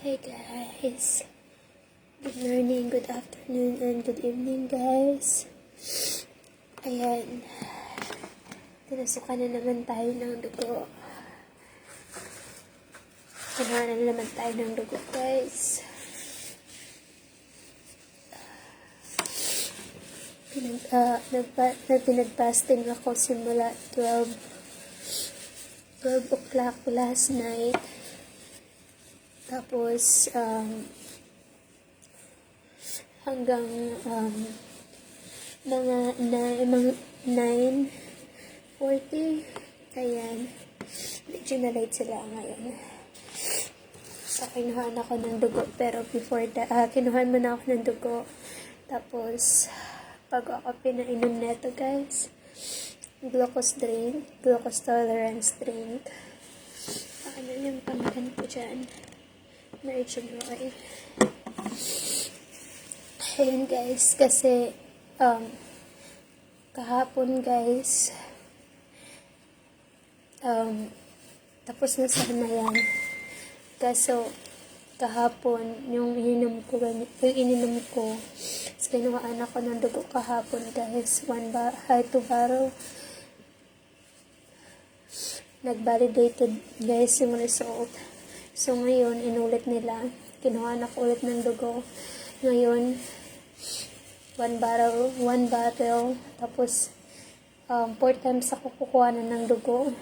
Hey guys, good morning, good afternoon, and good evening guys. Ayan, tinasukan na naman tayo ng dugo. Kinuha na naman tayo ng dugo guys. Pinag-fasting ako simula 12 o'clock last night. Tapos, hanggang mga 9:40. Ayan. Medyo na-late sila ngayon. So, kinuhaan ako ng dugo. Pero before that, kinuhaan muna ako ng dugo. Tapos, bago ako pinainom neto guys, glucose tolerance drink. Ano yung panggan ko dyan? Medyo dry. Ayun guys, kasi kahapon guys, tapos na sana yan. Kaso kahapon yung ininom ko, kinuhaan ako ng dugo kahapon guys, 2 barrel. Nag-validated guys yung result. So, ngayon, inulit nila. Kinuha na ko ulit ng dugo. Ngayon, 1 bottle. Tapos, 4 times ako kukuha na ng dugo.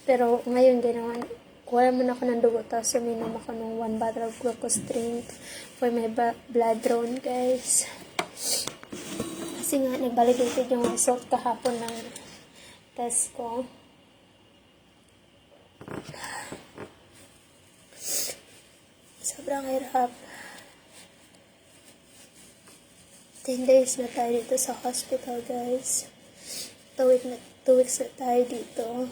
Pero, ngayon, kuha muna ako ng dugo. Tapos, uminom ako ng 1 bottle of glucose drink for my blood drawn, guys. Kasi nga, nag-validated yung result kahapon ng test ko. Sobrang hirap. 10 days na tayo dito sa hospital, guys. 2 weeks na tayo dito.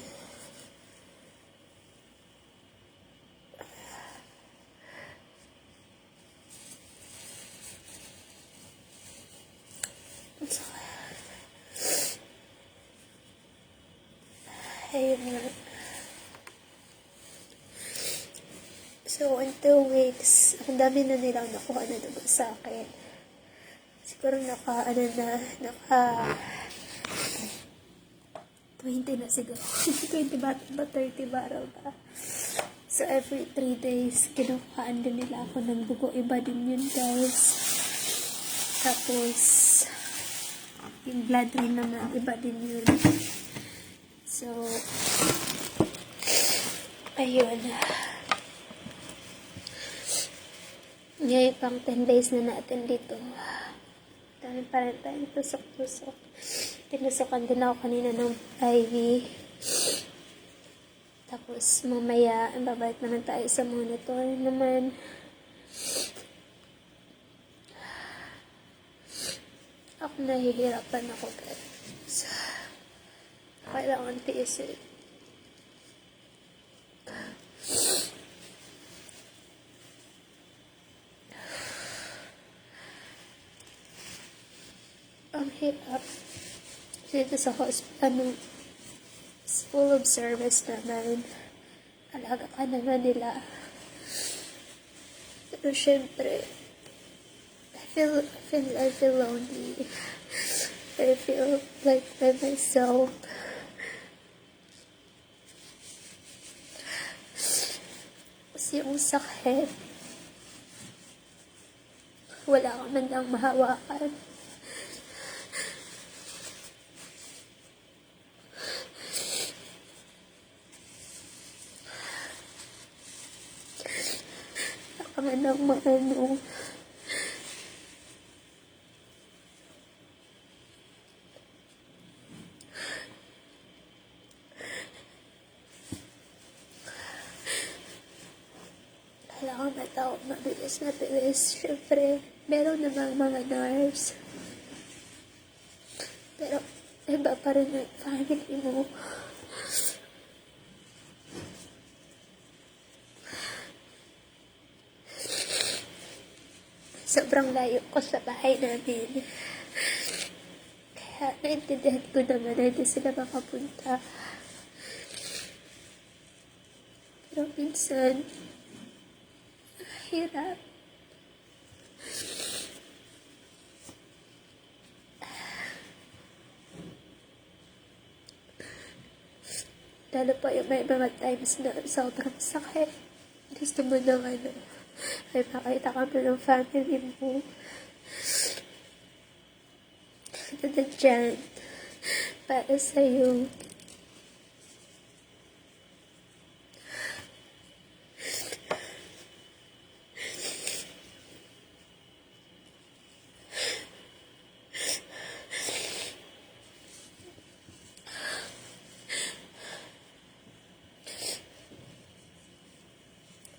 Ayun nga. So, in 2 weeks, ang dami na nilang nakuha na dugo sa akin. Siguro naka 20 na siguro. 20 ba? 30 barrel ba? So, every 3 days, kinuhaan din nila ako ng dugo. Iba din yun, guys. Tapos, yung blood rin naman, iba din yun. So, ayun. Ngayon, pang 10 days na natin dito. Dami pa rin tayo tusok-tusok. Tinusukan din ako kanina ng IV. Tapos, mamaya, babalik naman tayo sa monitor naman. Ako nahihirapan ako, guys. Kailangan tiisin. Ang hirap. Dito sa hospital, full of service naman. Alaga ka naman nila. Pero syempre, I feel lonely. I feel like by myself. Kasi yung sakit, wala ka man lang mahawakan. Wala ka man lang maano. Kailangan matawag mabilis na bilis. Siyempre, meron namang mga nurse. Pero, iba pa rin yung family mo. Sobrang layo ko sa bahay namin. Kaya, naintindihan ko naman na hindi sila makapunta. Pero minsan, hirap. Lalo pa yung may mga times na sobrang sakit. Gusto mo ng ano, ay makita ka mo ng family mo. Nandiyan para sa'yo.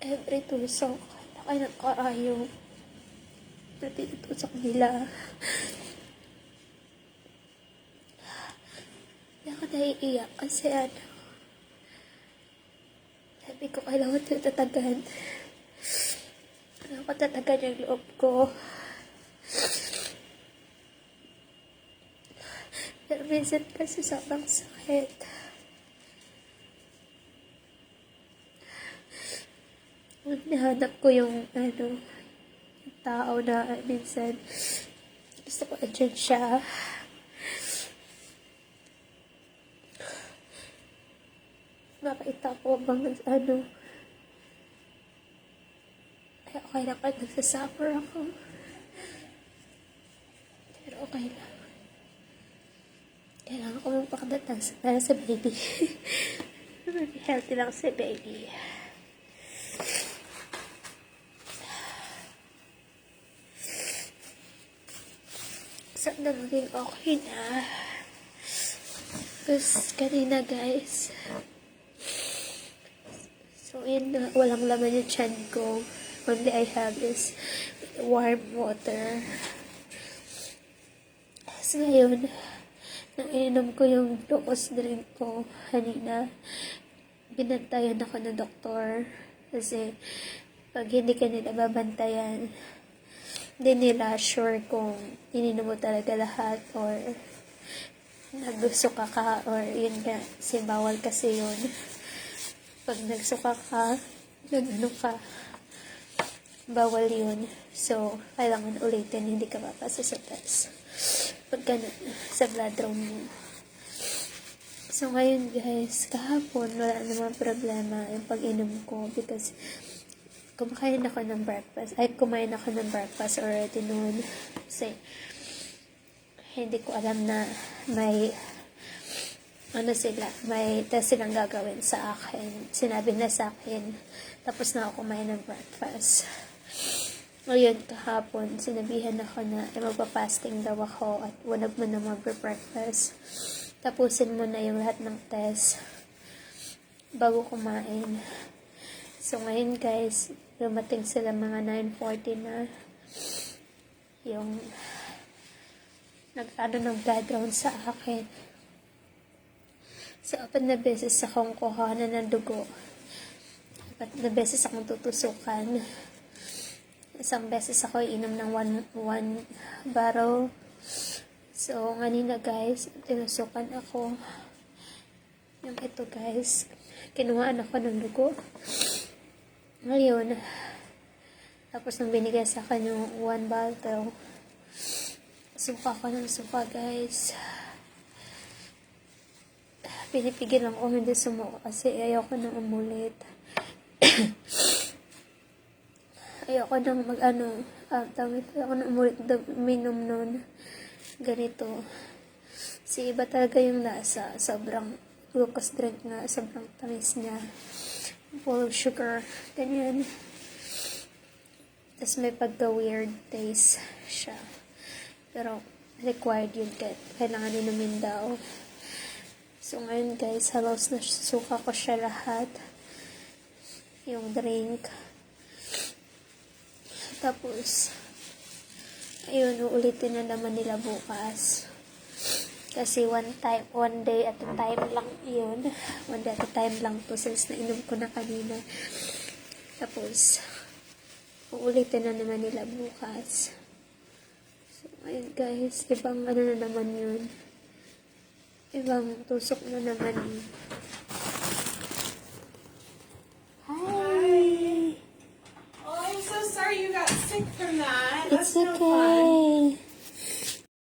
Every tusok na kayo nagkaayaw na tinutusok nila. Hindi ako naiiyak kasi ano, sabi ko kailangan ito tatagan. Kailangan ko tatagan yung loob ko. Pero minsan kasi sobrang sakit. Nahanap ko yung ano, yung tao na minsan gusto ko andyan siya. Makita ko bang ano, ay okay lang kahit nagsasuffer ako. Pero okay lang. Kailangan ko magpakadatas para sa baby. Healthy lang si baby. Sana maging okay na. Tapos kanina guys, so yun na, walang laman yung tiyan ko. Only I have is warm water. So ngayon, nainom ko yung glucose drink ko kanina. Binantayan ako ng doktor. Kasi pag hindi ka nila babantayan, hindi nila sure kung ininom mo talaga lahat or nagsuka ka or yun nga, kasi bawal kasi yun. Pag nagsuka ka, nag-ano ka, bawal yun. So, kailangan ulitin, hindi ka papasa sa test. Pagka sa blood draw mo. So, ngayon guys, kahapon, wala namang problema yung pag-inom ko because kumain ako ng breakfast already noon. Kasi, hindi ko alam na may may test silang gagawin sa akin. Sinabi na sa akin, tapos na ako kumain ng breakfast. Ngayon, kahapon, sinabihan ako na magpa-fasting daw ako at wanag mo na mag-breakfast. Tapusin mo na yung lahat ng test bago kumain. So, ngayon guys, dumating sila mga 9:40 na yung nag-ano ng blood round sa akin. So, 4 na beses akong kuhanan ng dugo. 4 na beses akong tutusukan. Isang beses ako inom ng 1 bottle. So, kanina guys, tinusukan ako. Yung ito guys, kinuhaan ako ng dugo. Ngayon, tapos nung binigay sa akin yung 1 bottle, suka ko ng suka guys. Pinipigil lang ako hindi sumuka kasi ayoko nang umulit. Ayoko nang ayoko nang umulit minom nun. Ganito. Kasi iba talaga yung lasa. Sobrang glucose drink nga. Sobrang tamis niya. Full of sugar. Ganyan. Tapos may pagka-weird taste siya. Pero required yun. Kailangan inumin daw. So ngayon guys, halos na suka ko siya lahat. Yung drink. Tapos, ayun, uulitin na naman nila bukas. Kasi one day at a time lang yun. One day at a time lang to since nainom ko na kanina. Tapos, uulitin na naman nila bukas. So, ayun guys, ibang ano na naman yun. Ibang tusok na naman yun. Hi! Oh, I'm so Sick ka na. It's That's no fun. okay.